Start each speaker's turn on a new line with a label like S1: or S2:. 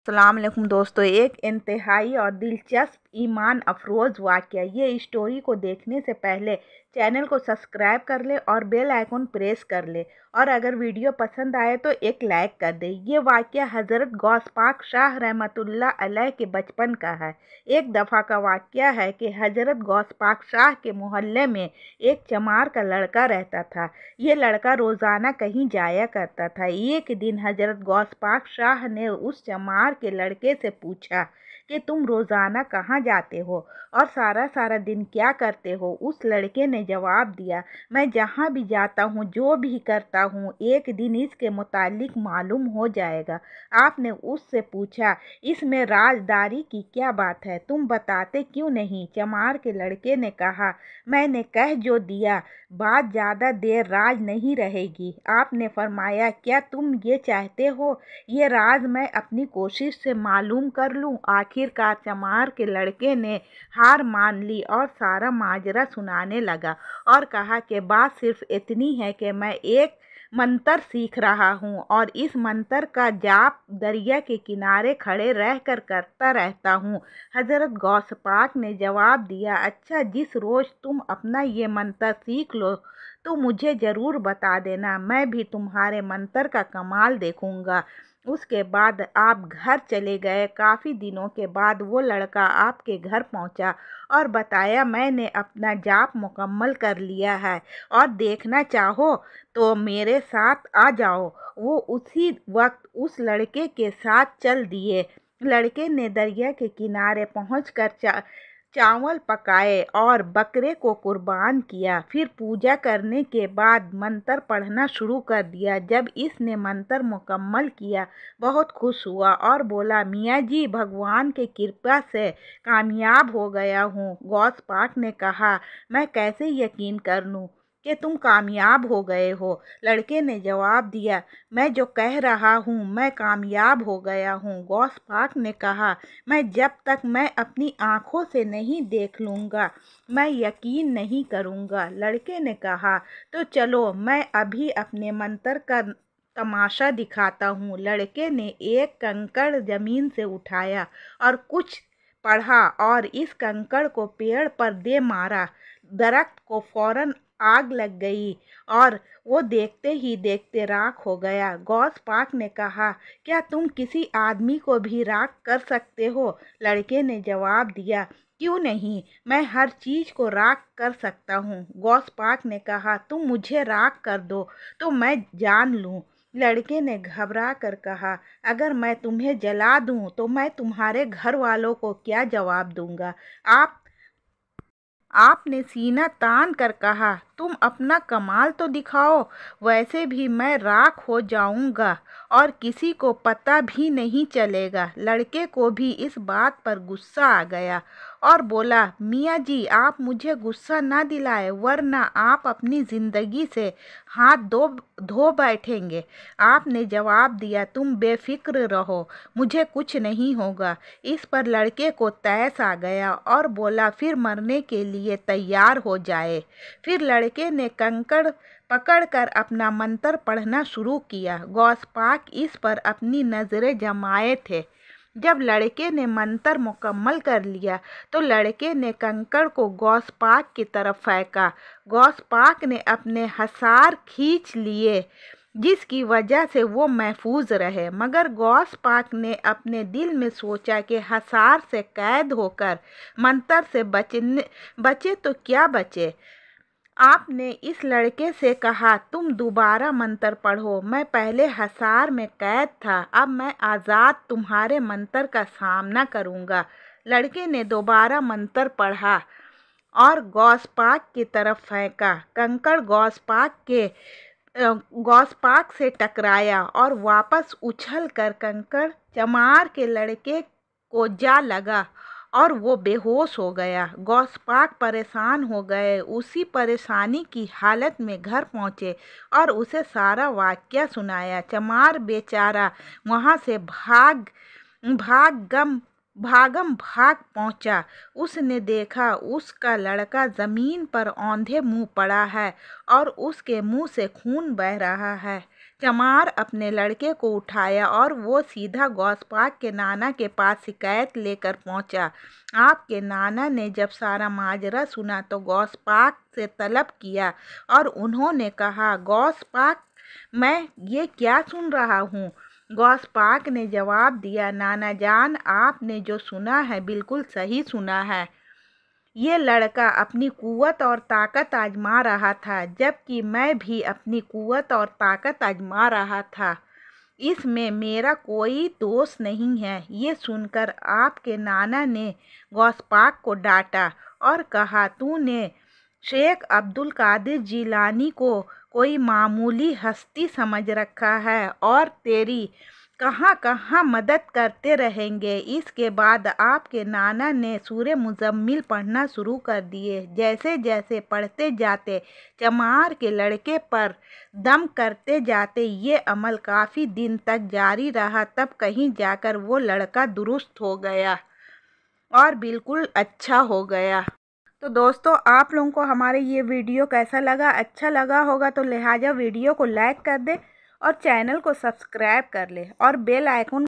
S1: अस्सलाम वालेकुम दोस्तों, एक इंतहाई और दिलचस्प ईमान अफरोज़ वाक़या। ये स्टोरी को देखने से पहले चैनल को सब्सक्राइब कर ले और बेल आइकन प्रेस कर ले, और अगर वीडियो पसंद आए तो एक लाइक कर दे। ये वाक़या हज़रत गौस पाक शाह रहमतुल्लाह अलैह के बचपन का है। एक दफ़ा का वाक़या है कि हज़रत गौस पाक शाह के मोहल्ले में एक चमार का लड़का रहता था। ये लड़का रोज़ाना कहीं जाया करता था। एक दिन हज़रत गौस पाक शाह ने उस चमार के लड़के से पूछा कि तुम रोज़ाना कहाँ जाते हो और सारा सारा दिन क्या करते हो। उस लड़के ने जवाब दिया, मैं जहाँ भी जाता हूँ, जो भी करता हूँ, एक दिन इसके मुतालिक मालूम हो जाएगा। आपने उससे पूछा, इसमें राजदारी की क्या बात है, तुम बताते क्यों नहीं। चमार के लड़के ने कहा, मैंने कह जो दिया, बात ज़्यादा देर राज नहीं रहेगी। आपने फरमाया, क्या तुम ये चाहते हो ये राज मैं अपनी कोशिश से मालूम कर लूं। आखिरकार चमार के लड़के ने हार मान ली और सारा माजरा सुनाने लगा और कहा कि बात सिर्फ इतनी है कि मैं एक मंतर सीख रहा हूँ और इस मंतर का जाप दरिया के किनारे खड़े रहकर करता रहता हूँ। हज़रत गौस पाक ने जवाब दिया, अच्छा, जिस रोज़ तुम अपना ये मंतर सीख लो तो मुझे ज़रूर बता देना, मैं भी तुम्हारे मंतर का कमाल देखूंगा। उसके बाद आप घर चले गए। काफ़ी दिनों के बाद वो लड़का आपके घर पहुंचा और बताया, मैंने अपना जाप मुकम्मल कर लिया है और देखना चाहो तो मेरे साथ आ जाओ। वो उसी वक्त उस लड़के के साथ चल दिए। लड़के ने दरिया के किनारे पहुंचकर चावल पकाए और बकरे को कुर्बान किया। फिर पूजा करने के बाद मंतर पढ़ना शुरू कर दिया। जब इसने मंतर मुकम्मल किया, बहुत खुश हुआ और बोला, मियाँ जी, भगवान के कृपा से कामयाब हो गया हूँ। गौस पाक ने कहा, मैं कैसे यकीन कर लूँ कि तुम कामयाब हो गए हो। लड़के ने जवाब दिया, मैं जो कह रहा हूँ मैं कामयाब हो गया हूँ। गौस पाक ने कहा, जब तक मैं अपनी आँखों से नहीं देख लूँगा मैं यकीन नहीं करूँगा। लड़के ने कहा, तो चलो मैं अभी अपने मंतर का तमाशा दिखाता हूँ। लड़के ने एक कंकड़ जमीन से उठाया और कुछ पढ़ा और इस कंकड़ को पेड़ पर दे मारा। दरख्त को फौरन आग लग गई और वो देखते ही देखते राख हो गया। गौस पाक ने कहा, क्या तुम किसी आदमी को भी राख कर सकते हो? लड़के ने जवाब दिया, क्यों नहीं, मैं हर चीज़ को राख कर सकता हूँ। गौस पाक ने कहा, तुम मुझे राख कर दो तो मैं जान लूँ। लड़के ने घबरा कर कहा, अगर मैं तुम्हें जला दूँ तो मैं तुम्हारे घर वालों को क्या जवाब दूँगा। आपने सीना तान कर कहा, तुम अपना कमाल तो दिखाओ, वैसे भी मैं राख हो जाऊंगा और किसी को पता भी नहीं चलेगा। लड़के को भी इस बात पर गुस्सा आ गया और बोला, मियाँ जी, आप मुझे गुस्सा ना दिलाए, वरना आप अपनी ज़िंदगी से हाथ धो बैठेंगे। आपने जवाब दिया, तुम बेफिक्र रहो, मुझे कुछ नहीं होगा। इस पर लड़के को तैस आ गया और बोला, फिर मरने के लिए तैयार हो जाए। फिर लड़के ने कंकड़ पकड़कर अपना मंत्र पढ़ना शुरू किया। गौस पाक इस पर अपनी नज़रें जमाए थे। जब लड़के ने मंत्र मुकम्मल कर लिया तो लड़के ने कंकड़ को गौस पाक की तरफ फेंका। गौस पाक ने अपने हसार खींच लिए, जिसकी वजह से वो महफूज रहे। मगर गौस पाक ने अपने दिल में सोचा कि हसार से कैद होकर मंतर से बचे तो क्या बचे। आपने इस लड़के से कहा, तुम दोबारा मंत्र पढ़ो, मैं पहले हसार में कैद था, अब मैं आज़ाद तुम्हारे मंत्र का सामना करूँगा। लड़के ने दोबारा मंत्र पढ़ा और गौस पाक की तरफ फेंका। कंकड़ गौस पाक से टकराया और वापस उछल कर कंकड़ चमार के लड़के को जा लगा और वो बेहोश हो गया। गौस पाक परेशान हो गए। उसी परेशानी की हालत में घर पहुँचे और उसे सारा वाक़या सुनाया। चमार बेचारा वहाँ से भागम भाग पहुंचा। उसने देखा उसका लड़का ज़मीन पर औंधे मुंह पड़ा है और उसके मुंह से खून बह रहा है। चमार अपने लड़के को उठाया और वो सीधा गौसपाक के नाना के पास शिकायत लेकर पहुंचा। आपके नाना ने जब सारा माजरा सुना तो गौसपाक से तलब किया और उन्होंने कहा, गौसपाक, मैं ये क्या सुन रहा हूँ? गौसपाक ने जवाब दिया, नाना जान, आपने जो सुना है बिल्कुल सही सुना है। ये लड़का अपनी कुव्वत और ताकत आजमा रहा था, जबकि मैं भी अपनी कुव्वत और ताकत आजमा रहा था। इसमें मेरा कोई दोष नहीं है। ये सुनकर आपके नाना ने गौसपाक को डांटा और कहा, तूने शेख अब्दुल कादिर जिलानी को कोई मामूली हस्ती समझ रखा है और तेरी कहाँ कहाँ मदद करते रहेंगे। इसके बाद आपके नाना ने सूरे मुजम्मिल पढ़ना शुरू कर दिए। जैसे जैसे पढ़ते जाते चमार के लड़के पर दम करते जाते। ये अमल काफ़ी दिन तक जारी रहा, तब कहीं जाकर वो लड़का दुरुस्त हो गया और बिल्कुल अच्छा हो गया। तो दोस्तों, आप लोगों को हमारे ये वीडियो कैसा लगा? अच्छा लगा होगा तो लिहाजा वीडियो को लाइक कर दे और चैनल को सब्सक्राइब कर ले और बेल आइकन